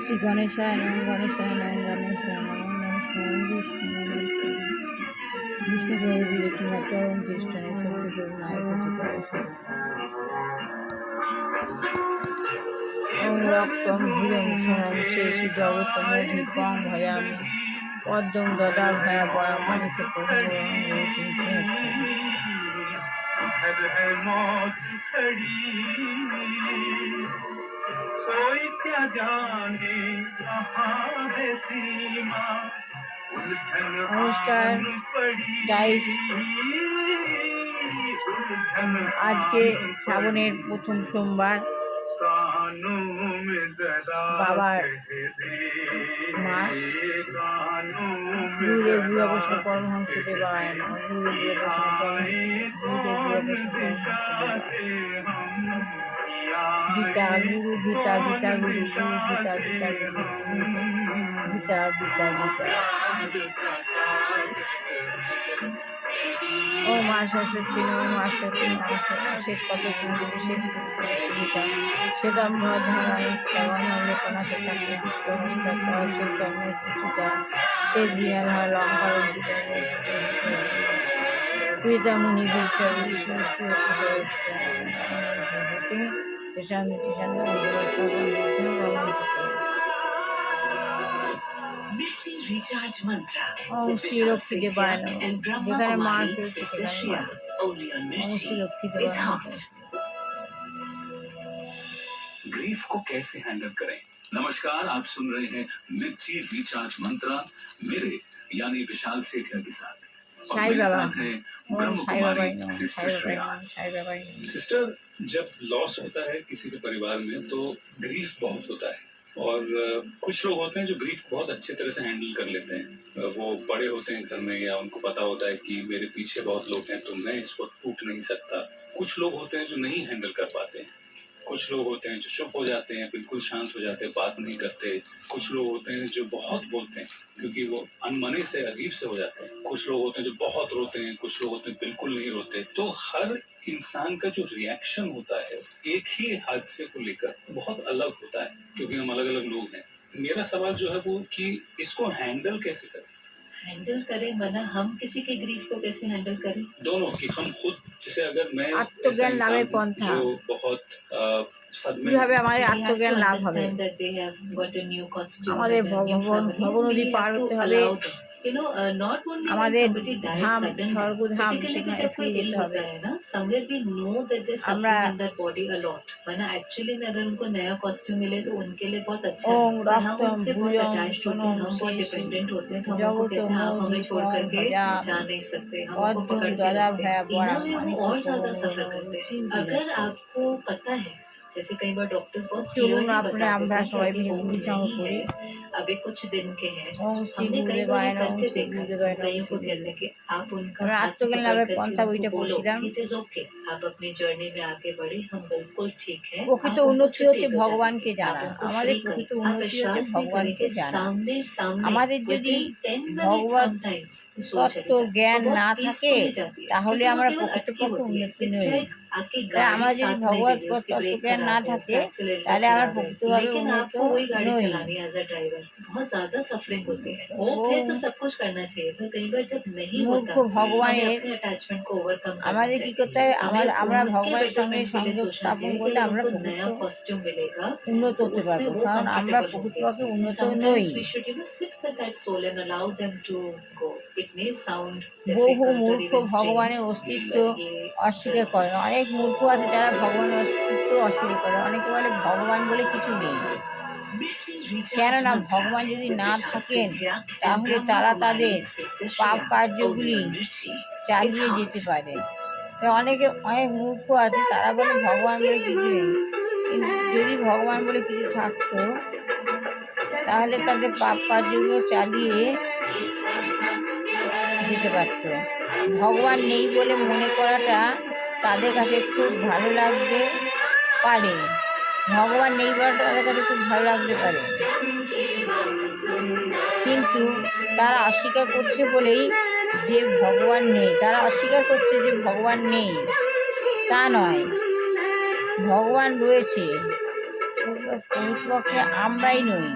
শ্রী গণেশায় নম, গণেশায় নম, গণেশায় নম, গণেশায় নম। বিষ্ণু প্রভুজির একটি চরম দৃষ্টানে শক্তি করুণায় গতি করেছে। ওম রক্তম হিরম সোমম শেষি জগতম অধিকম ভয়ামি পদ্মং দদা ভয়া বয়া মানিকে প্রভু নমস্কার গাইস, আজকে শ্রাবণের প্রথম সোমবার, বাবার মাস। গুরুদেব গুরুবৈষ্ণব পরমহংসদেবায় নমঃ। গুরুদেব গীতা গুরু, গীতা গীতা গুরু, গুরু গীতা গীতা গুরু, গীতা গীতা গীতা। ও মা সরস্বতী নম, মা সরস্বতী নম। শ্বেত কত সুন্দর, শ্বেত গীতা শ্বেতাম্বরধরায় লেপনা শ্বেতা শ্বেত বিনা লঙ্কার পীতামণি বিশ্ব শ্রী লক্ষ্মী দেবায় নমঃ। যেখানে মা সেখানে শ্রী লক্ষ্মী দেবায় নমঃ। ग्रीफ को कैसे हैंडल करें। नमस्कार, आप सुन रहे हैं मिर्ची रिचार्ज मंत्रा मेरे यानी विशाल सेठिया के साथ। और मेरे साथ है ब्रह्म कुमारी सिस्टर श्रेया। सिस्टर, जब लॉस होता है किसी के परिवार में तो ग्रीफ बहुत होता है, और कुछ लोग होते हैं जो ग्रीफ बहुत अच्छे तरह से हैंडल कर लेते हैं। वो बड़े होते हैं घर में, या उनको पता होता है कि मेरे पीछे बहुत लोग हैं तो मैं इसको टूट नहीं सकता। कुछ लोग होते हैं जो नहीं हैंडल कर पाते हैं। कुछ लोग होते हैं जो चुप हो जाते हैं, बिल्कुल शांत हो जाते हैं, बात नहीं करते। कुछ लोग होते हैं जो बहुत बोलते हैं क्योंकि वो अनमने से अजीब से हो जाते हैं। कुछ लोग होते हैं जो बहुत रोते हैं, कुछ लोग होते हैं बिल्कुल नहीं रोते। तो हर इंसान का जो रिएक्शन होता है एक ही हादसे को लेकर बहुत अलग होता है, क्योंकि हम अलग अलग लोग हैं। मेरा सवाल जो है वो कि इसको हैंडल कैसे करें। हैंडल करें मना हम किसी के ग्रीफ को कैसे हैंडल करें, दोनों कि हम खुद, जैसे अगर मैं আত্মজ্ঞান লাভের পন্থা, जो बहुत सदमे কিভাবে আমাদের আত্মজ্ঞান লাভ হবে। আমাদের ভবনদী পার হতে হবে, আমাদের ধাম স্বর্গধাম সেখানে ফিরে যেতে হবে। আমরা ওম রক্তম ভুজং সোনম শেষি জগতম অধিকম ভজামি পদ্মং দদা ভয়া বয়া মানিকে। जैसे कई बार डॉक्टर्स बहुत चलून अपने আমরা সবাই মিলে গুরুসঙ্গ করি। अभी कुछ दिन के हैं, ओम श्री हमने कई गुरुदेवाय बार नमः, करके श्री देखा, गुरुदेवाय नमः, कईयों को कहते हैं कि आप उनका আমরা हाथ আত্মজ্ঞান पकड़ লাভের करके পন্থা उनको বইটা बोलो পড়ছিলাম। इट इज ओके, आप अपनी जर्नी में आगे बढ़े, हम बिल्कुल ठीक हैं। প্রকৃত উন্নতি হচ্ছে ভগবানকে জানা। আমাদের প্রকৃত উন্নতি হচ্ছে ভগবানকে জানা। আমাদের যদি ভগবত তত্ত্ব জ্ঞান না থাকে তাহলে আমরা প্রকৃতপক্ষে উন্নতি নই। আমার যদি ভগবত তত্ত্ব জ্ঞান না থাকে তাহলে আমরা প্রকৃতভাবে উন্নত নই। बहुत ज्यादा सफरिंग होती है। होप है तो सब कुछ करना चाहिए, पर कई बार जब नहीं होता ভগবানের अटैचमेंट को ओवरकम আমাদের কি করতে হবে, আমরা ভগবানের সঙ্গে সংযোগ স্থাপন করলে আমরা नया कॉस्ट्यूम मिलेगा, উন্নত হতে পারবো, কারণ আমরা প্রকৃতপক্ষে উন্নত নই। বহু মূর্খ ভগবানের অস্তিত্ব অস্বীকার করে। অনেক মূর্খ আছে যারা ভগবানের অস্তিত্ব অস্বীকার করে। অনেকে বলে ভগবান বলে কিছু নেই। কেননা ভগবান যদি না থাকেন তাহলে তারা তাদের পাপ কার্যগুলি চালিয়ে যেতে পারে। অনেক মূর্খ আছে তারা বলে ভগবান বলে কিছু নেই। যদি ভগবান বলে কিছু থাকতো তাহলে তাদের পাপ কার্যগুলো চালিয়ে যেতে পারত। ভগবান নেই বলে মনে করাটা তাদের কাছে খুব ভালো লাগতে পারে। ভগবান নেই বলাটা তাদের কাছে খুব ভালো লাগতে পারে, কিন্তু তারা অস্বীকার করছে বলেই যে ভগবান নেই, তারা অস্বীকার করছে যে ভগবান নেই। তা নয়, ভগবান রয়েছে, প্রকৃতপক্ষে আমরাই নই।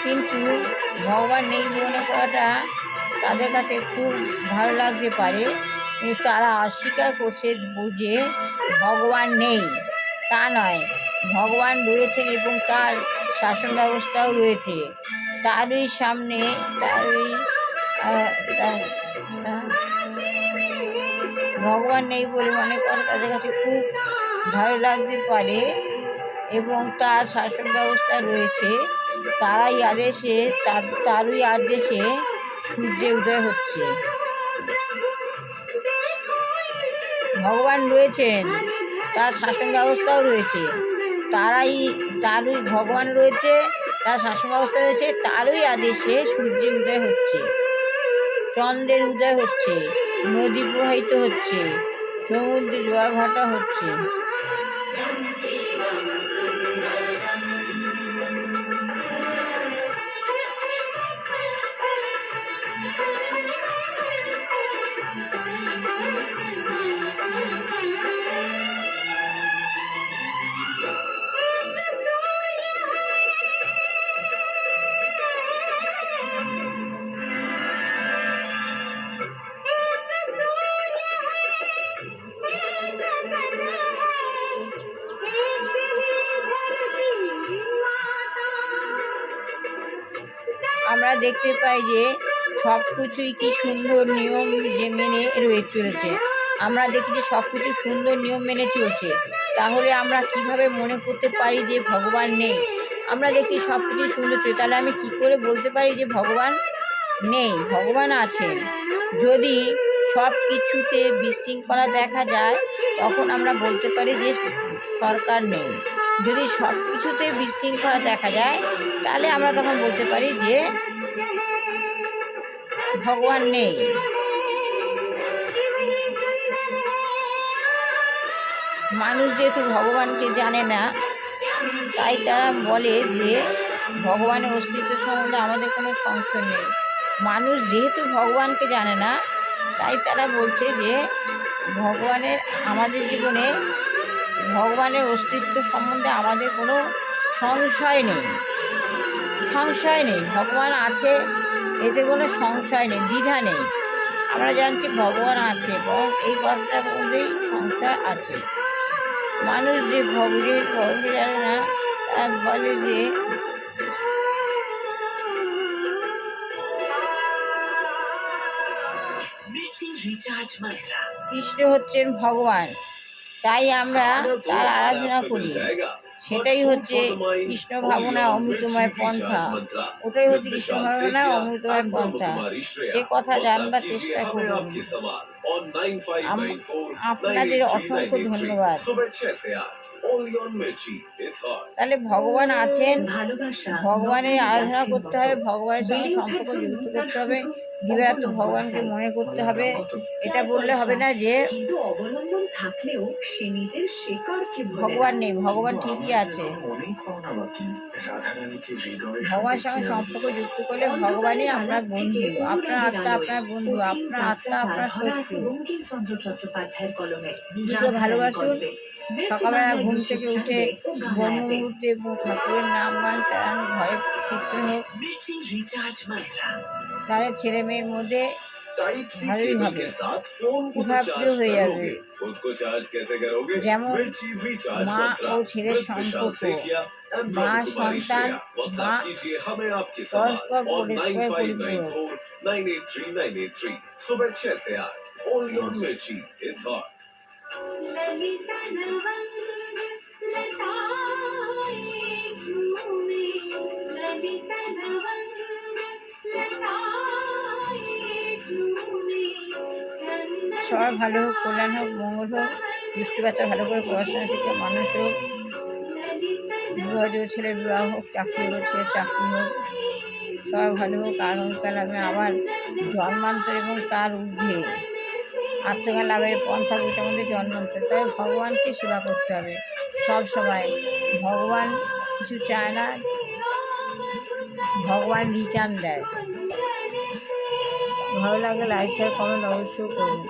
কিন্তু ভগবান নেই মনে করাটা তাদের কাছে খুব ভালো লাগতে পারে, কিন্তু তারা অস্বীকার করছে যে ভগবান নেই। তা নয়, ভগবান রয়েছেন এবং তার শাসন ব্যবস্থাও রয়েছে। তারই সামনে ভগবান নেই বলে মনে করে তাদের কাছে খুব ভালো লাগতে পারে এবং তার শাসন ব্যবস্থা রয়েছে। তারই আদেশে সূর্যের উদয় হচ্ছে। ভগবান রয়েছেন, তার শাসন ব্যবস্থাও রয়েছে। তারই ভগবান রয়েছে, তার শাসন ব্যবস্থা রয়েছে, তারই আদেশে সূর্যের উদয় হচ্ছে, চন্দ্রের উদয় হচ্ছে, নদী প্রবাহিত হচ্ছে, সমুদ্রে জোয়ার ভাটা হচ্ছে। আমরা দেখতে পাই যে সব কিছুই কি সুন্দর নিয়ম যে মেনে চলেছে। আমরা দেখি যে সব কিছু সুন্দর নিয়ম মেনে চলছে, তাহলে আমরা কিভাবে মনে করতে পারি যে ভগবান নেই? আমরা দেখছি সব কিছু সুন্দর চলছে, তাহলে আমি কি করে বলতে পারি যে ভগবান নেই? ভগবান আছেন। যদি সব কিছুতে বিশৃঙ্খলা দেখা যায়, তখন আমরা বলতে পারি যে সরকার নেই। যদি সব কিছুতে বিশৃঙ্খলা দেখা যায়, তাহলে আমরা তখন বলতে পারি যে ভগবান নেই। মানুষ যেহেতু ভগবানকে জানে না, তাই তারা বলে যে ভগবানের অস্তিত্ব সম্বন্ধে আমাদের কোনো সংশয় নেই। মানুষ যেহেতু ভগবানকে জানে না, তাই তারা বলছে যে আমাদের জীবনে ভগবানের অস্তিত্ব সম্বন্ধে আমাদের কোনো সংশয় নেই। ভগবান আছে, এতে কোনো সংশয় নেই, দ্বিধা নেই। আমরা জানছি ভগবান আছে, এবং এই কথাটার মধ্যেই সংশয় আছে। মানুষ যে ভগবানকে জানে না, তারা বলে যে কৃষ্ণ হচ্ছেন ভগবান, তাই আমরা তার আরাধনা করি। সেটাই হচ্ছে কৃষ্ণ ভাবনা অমৃতময় পন্থা। ওটাই হচ্ছে কৃষ্ণ ভাবনা অমৃতময় পন্থা। সে কথা জানবার চেষ্টা করুন। আপনাদের অসংখ্য ধন্যবাদ। তাহলে ভগবান আছেন, ভগবানের আরাধনা করতে হবে, ভগবানের সঙ্গে সম্পর্ক যুক্ত করতে হবে, দিবারাত্র ভগবানকে মনে করতে হবে। এটা বললে হবে না যে ভগবান নেই। ভগবান ঠিকই আছে। ভগবানের সঙ্গে সম্পর্ক যুক্ত করলে ভগবানই আপনার বন্ধু, আপনার আত্মা আপনার বন্ধু, আপনার আত্মা আপনার শত্রু। নিজেকে ভালোবাসুন। সকালবেলা ঘুম থেকে উঠে ব্রহ্ম মুহূর্তে ঠাকুরের নাম গান চালান, ঘরে কীর্তন হোক, তাহলে ছেলে মেয়ের মধ্যে ভালোই হবে, উদ্ভাবপ্রিয় হয়ে যাবে। যেমন মা ও ছেলের সম্পর্ক, মা সন্তান, মা পরস্পর পরিপূরক। সবার ভালো হোক, কল্যাণ হোক, মঙ্গল হোক, দুষ্টু বাচ্চা ভালো করে পড়াশোনা শিখে মানুষ হোক, বিবাহ ছেলের বিবাহ হোক, চাকরি হোক ছেলের চাকরি হোক, সবার ভালো হোক। আগামীকাল আমি আবার জন্মান্তর এবং তার ঊর্ধ্বে আত্মজ্ঞান লাভের পন্থা বুঝতে আমাদের জন্মান্তর, তবে ভগবানকে সেবা করতে হবে সব সময়। ভগবান কিছু চায় না, ভগবান রিটার্ন দেয়। ভালো লাগলে লাইক শেয়ার কমেন্ট অবশ্যই করুন।